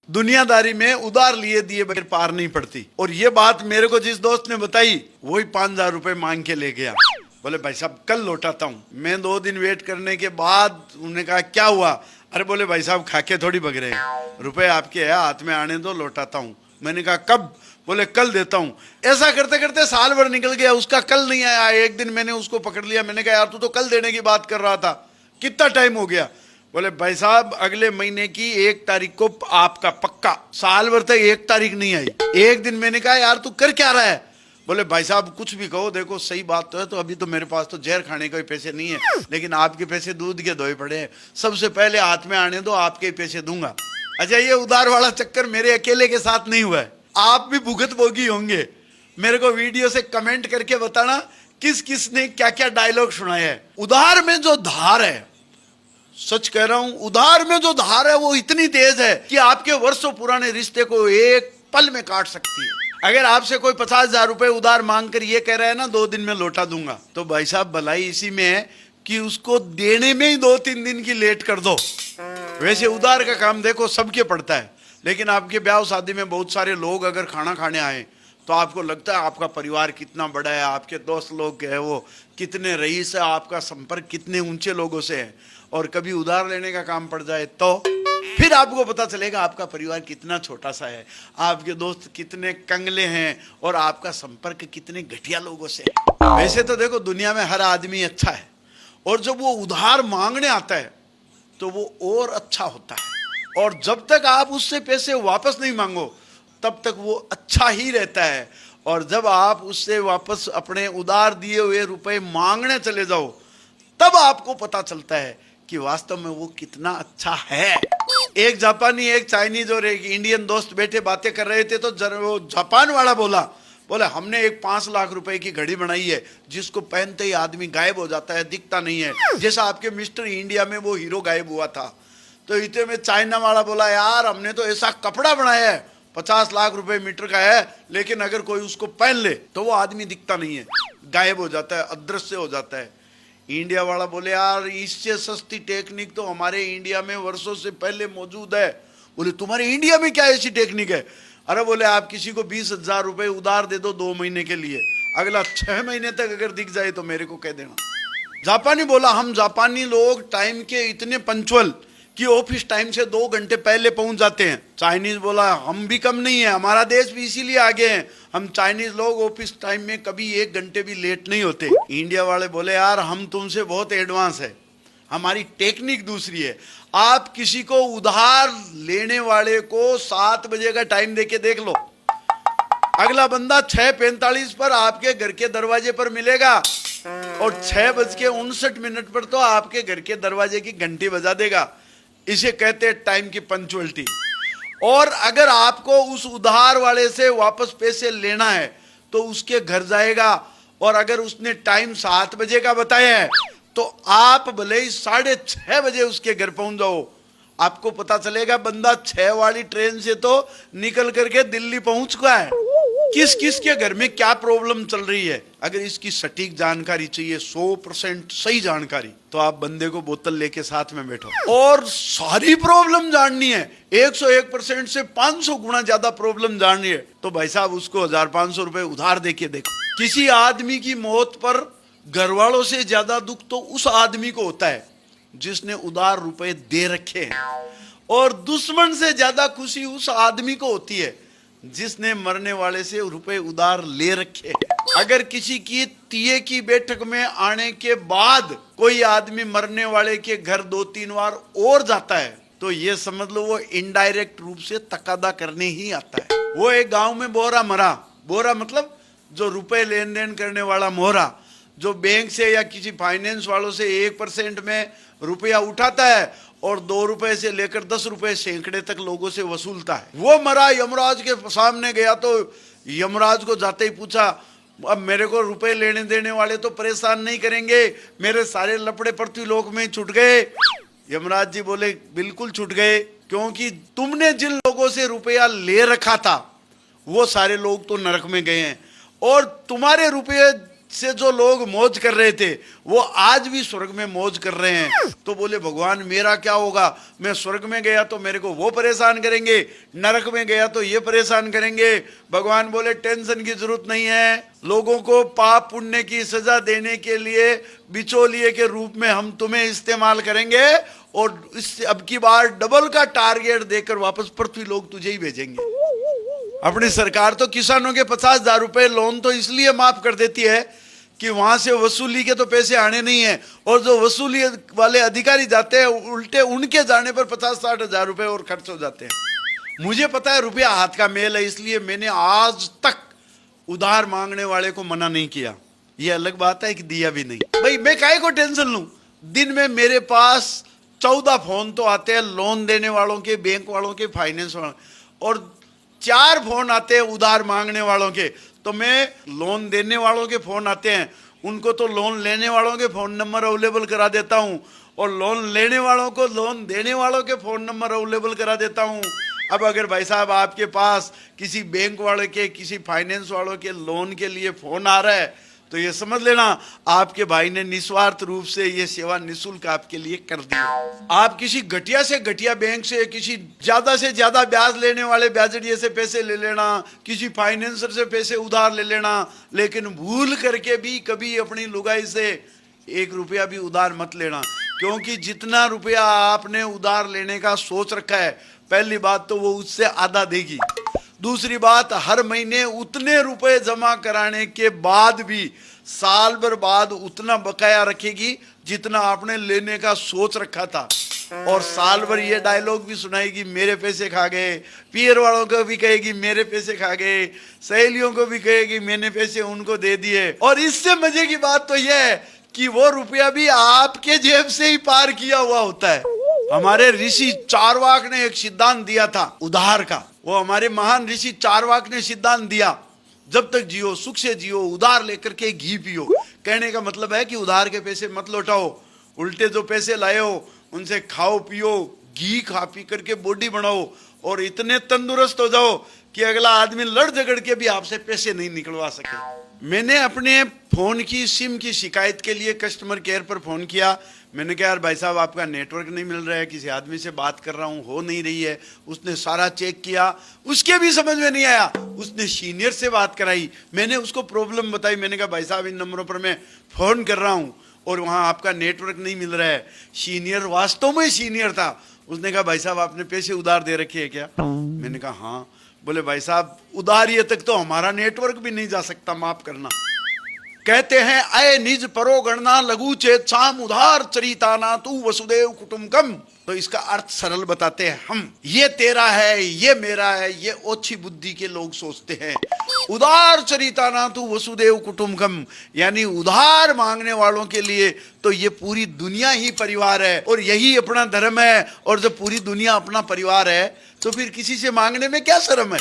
दुनियादारी में उधार लिए दिए बगैर पार नहीं पड़ती। और ये बात मेरे को जिस दोस्त ने बताई वही 5,000 रुपए मांग के ले गया। बोले भाई साहब कल लौटाता हूँ। मैं 2 दिन वेट करने के बाद उन्होंने कहा क्या हुआ? अरे बोले भाई साहब खाके थोड़ी भग रहे हैं, रुपए आपके है हाथ में, आने दो लौटाता हूँ। मैंने कहा कब? बोले कल देता हूँ। ऐसा करते करते साल भर निकल गया, उसका कल नहीं आया। एक दिन मैंने उसको पकड़ लिया, मैंने कहा यार तू तो कल देने की बात कर रहा था, कितना टाइम हो गया? बोले भाई साहब अगले महीने की 1 तारीख को आपका पक्का। साल भर तक 1 तारीख नहीं आई। एक दिन मैंने कहा यार तू कर क्या रहा है? बोले भाई साहब कुछ भी कहो, देखो सही बात तो है, तो अभी तो मेरे पास तो जहर खाने के पैसे नहीं है, लेकिन आपके पैसे दूध के धोए पड़े हैं, सबसे पहले हाथ में आने दो, आपके पैसे दूंगा। अच्छा ये उधार वाला चक्कर मेरे अकेले के साथ नहीं हुआ है, आप भी भुगतभोगी होंगे। मेरे को वीडियो से कमेंट करके बताना किस किस ने क्या क्या डायलॉग सुनाया है। उधार में जो धार है, सच कह रहा हूं, उधार में जो धार है वो इतनी तेज है कि आपके वर्षों पुराने रिश्ते को एक पल में काट सकती है। अगर आपसे कोई 50,000 रुपए उधार मांग कर ये कह रहा है ना 2 दिन में लौटा दूंगा, तो भाई साहब भलाई इसी में है कि उसको देने में ही 2-3 दिन की लेट कर दो। वैसे उधार का काम देखो सबके पड़ता है, लेकिन आपके ब्याह शादी में बहुत सारे लोग अगर खाना खाने आए तो आपको लगता है आपका परिवार कितना बड़ा है, आपके दोस्त लोग है वो कितने रईस है, आपका संपर्क कितने ऊंचे लोगों से है, और कभी उधार लेने का काम पड़ जाए तो फिर आपको पता चलेगा आपका परिवार कितना छोटा सा है, आपके दोस्त कितने कंगले हैं, और आपका संपर्क कितने घटिया लोगों से है। वैसे तो देखो दुनिया में हर आदमी अच्छा है, और जब वो उधार मांगने आता है तो वो और अच्छा होता है, और जब तक आप उससे पैसे वापस नहीं मांगो तब तक वो अच्छा ही रहता है। और जब आप उससे वापस अपने उधार दिए हुए रुपए मांगने चले जाओ तब आपको पता चलता है कि वास्तव में वो कितना अच्छा है। एक जापानी, एक चाइनीज और एक इंडियन दोस्त बैठे बातें कर रहे थे, तो वो जापान वाला बोला हमने एक 5 लाख रुपए की घड़ी बनाई है जिसको पहनते ही आदमी गायब हो जाता है, दिखता नहीं है, जैसा आपके मिस्टर इंडिया में वो हीरो गायब हुआ था। तो इतने में चाइना वाला बोला यार हमने तो ऐसा कपड़ा बनाया है 50 लाख रुपए मीटर का है, लेकिन अगर कोई उसको पहन ले तो वो आदमी दिखता नहीं है, गायब हो जाता है, अदृश्य हो जाता है। इंडिया वाला बोले यार इससे सस्ती टेक्निक तो हमारे इंडिया में वर्षों से पहले मौजूद है। बोले तुम्हारे इंडिया में क्या ऐसी टेक्निक है? अरे बोले आप किसी को 20,000 रुपए उधार दे दो 2 महीने के लिए, अगला 6 महीने तक अगर दिख जाए तो मेरे को कह देना। जापानी बोला हम जापानी लोग टाइम के इतने पंचुअल कि ऑफिस टाइम से 2 घंटे पहले पहुंच जाते हैं। चाइनीज बोला हम भी कम नहीं है, हमारा देश भी इसीलिए आगे है, हम चाइनीज लोग ऑफिस टाइम में कभी 1 घंटे भी लेट नहीं होते। इंडिया वाले बोले यार हम तुमसे बहुत एडवांस है, हमारी टेक्निक दूसरी है। आप किसी को उधार लेने वाले को 7 बजे का टाइम देके देख लो, अगला बंदा 6:45 पर आपके घर के दरवाजे पर मिलेगा, और 6:59 पर तो आपके घर के दरवाजे की घंटी बजा देगा। इसे कहते हैं टाइम की पंचुअलिटी। और अगर आपको उस उधार वाले से वापस पैसे लेना है तो उसके घर जाएगा, और अगर उसने टाइम 7 बजे का बताया है तो आप भले ही 6:30 बजे उसके घर पहुंच जाओ, आपको पता चलेगा बंदा 6 वाली ट्रेन से तो निकल करके दिल्ली पहुंच गया है। किस किस के घर में क्या प्रॉब्लम चल रही है, अगर इसकी सटीक जानकारी चाहिए, 100% सही जानकारी, तो आप बंदे को बोतल लेके साथ में बैठो, और सारी प्रॉब्लम जाननी है, 101% से 500 गुना ज्यादा प्रॉब्लम जाननी है, तो भाई साहब उसको 1,500 रुपए उधार देके देखो। किसी आदमी की मौत पर घर वालों से ज्यादा दुख तो उस आदमी को होता है जिसने उधार रुपए दे रखे हैं, और दुश्मन से ज्यादा खुशी उस आदमी को होती है जिसने मरने वाले से रुपए उधार ले रखे। अगर किसी की तिये की बैठक में आने के बाद कोई आदमी मरने वाले के घर 2-3 बार और जाता है तो ये समझ लो वो इनडायरेक्ट रूप से तकादा करने ही आता है। वो एक गांव में बोरा मरा, बोरा मतलब जो रुपए लेन देन करने वाला मोहरा, जो बैंक से या किसी फाइनेंस वालों से 1% में रुपया उठाता है और 2 रुपए से लेकर 10 रुपए सैकड़े तक लोगों से वसूलता है, वो मरा। यमराज के सामने गया तो यमराज को जाते ही पूछा अब मेरे को रुपए लेने देने वाले तो परेशान नहीं करेंगे, मेरे सारे लपड़े पृथ्वीलोक में छूट गए। यमराज जी बोले बिल्कुल छूट गए, क्योंकि तुमने जिन लोगों से रुपया ले रखा था वो सारे लोग तो नरक में गए हैं, और तुम्हारे रुपये से जो लोग मौज कर रहे थे वो आज भी स्वर्ग में मौज कर रहे हैं। तो बोले भगवान मेरा क्या होगा, मैं स्वर्ग में गया तो मेरे को वो परेशान करेंगे, नरक में गया तो ये परेशान करेंगे। भगवान बोले टेंशन की जरूरत नहीं है, लोगों को पाप पुण्य की सजा देने के लिए बिचौलिए के रूप में हम तुम्हें इस्तेमाल करेंगे और इससे अब की बार डबल का टारगेट देकर वापस पृथ्वी लोग तुझे ही भेजेंगे। अपनी सरकार तो किसानों के 50,000 रुपए लोन तो इसलिए माफ कर देती है कि वहां से वसूली के तो पैसे आने नहीं है, और जो वसूली वाले अधिकारी जाते हैं उल्टे उनके जाने पर 50-60 हजार रुपए और खर्च हो जाते हैं। मुझे पता है रुपया हाथ का मेल है, इसलिए मैंने आज तक उधार मांगने वाले को मना नहीं किया। ये अलग बात है कि दिया भी नहीं। भाई मैं काहे को टेंशन लूं, दिन में मेरे पास 14 फोन तो आते हैं लोन देने वालों के, बैंक वालों के, फाइनेंस वालों, और 4 फोन आते हैं उधार मांगने वालों के। तो मैं लोन देने वालों के फोन आते हैं उनको तो लोन लेने वालों के फोन नंबर अवेलेबल करा देता हूं, और लोन लेने वालों को लोन देने वालों के फोन नंबर अवेलेबल करा देता हूं। अब अगर भाई साहब आपके पास किसी बैंक वाले के, किसी फाइनेंस वालों के लोन के लिए फोन आ रहा है तो ये समझ लेना आपके भाई ने निस्वार्थ रूप से ये सेवा निःशुल्क आपके लिए कर दी। आप किसी घटिया से घटिया बैंक से, किसी ज्यादा से ज्यादा ब्याज लेने वाले ब्याजड़िए से पैसे ले लेना, किसी फाइनेंसर से पैसे उधार ले लेना, लेकिन भूल करके भी कभी अपनी लुगाई से 1 रुपया भी उधार मत लेना, क्योंकि जितना रुपया आपने उधार लेने का सोच रखा है, पहली बात तो वो उससे आधा देगी, दूसरी बात हर महीने उतने रुपए जमा कराने के बाद भी साल भर बाद उतना बकाया रखेगी जितना आपने लेने का सोच रखा था, और साल भर ये डायलॉग भी सुनाएगी मेरे पैसे खा गए, पियर वालों को भी कहेगी मेरे पैसे खा गए, सहेलियों को भी कहेगी मैंने पैसे उनको दे दिए। और इससे मजे की बात तो यह है कि वो रुपया भी आपके जेब से ही पार किया हुआ होता है। हमारे ऋषि चारवाक ने एक सिद्धांत दिया था उधार का, वो हमारे महान ऋषि चारवाक ने सिद्धांत दिया, जब तक जियो सुख से जियो, उधार लेकर के घी पियो। कहने का मतलब है कि उधार के पैसे मत लौटाओ, उल्टे जो पैसे लाए हो उनसे खाओ पियो, घी खा पी करके बॉडी बनाओ, और इतने तंदुरुस्त हो जाओ कि अगला आदमी लड़ झगड़ के भी आपसे पैसे नहीं निकलवा सके। मैंने अपने फोन की सिम की शिकायत के लिए कस्टमर केयर पर फोन किया। मैंने कहा यार भाई साहब आपका नेटवर्क नहीं मिल रहा है, किसी आदमी से बात कर रहा हूँ हो नहीं रही है। उसने सारा चेक किया, उसके भी समझ में नहीं आया, उसने सीनियर से बात कराई, मैंने उसको प्रॉब्लम बताई। मैंने कहा भाई साहब इन नंबरों पर मैं फोन कर रहा हूँ और वहाँ आपका नेटवर्क नहीं मिल रहा है। सीनियर वास्तव में सीनियर था, उसने कहा भाई साहब आपने पैसे उधार दे रखे है क्या? मैंने कहा हाँ। बोले भाई साहब उधार ये तक तो हमारा नेटवर्क भी नहीं जा सकता, माफ करना। कहते हैं अय निज परो गणना लघु चेत साम उधार चरिताना तू वसुदेव कुटुंबकम। तो इसका अर्थ सरल बताते हैं हम, ये तेरा है ये मेरा है, ये ओछी बुद्धि के लोग सोचते हैं। उधार चरिताना तू वसुदेव कुटुंबकम, यानी उधार मांगने वालों के लिए तो ये पूरी दुनिया ही परिवार है और यही अपना धर्म है। और जब पूरी दुनिया अपना परिवार है तो फिर किसी से मांगने में क्या शर्म है।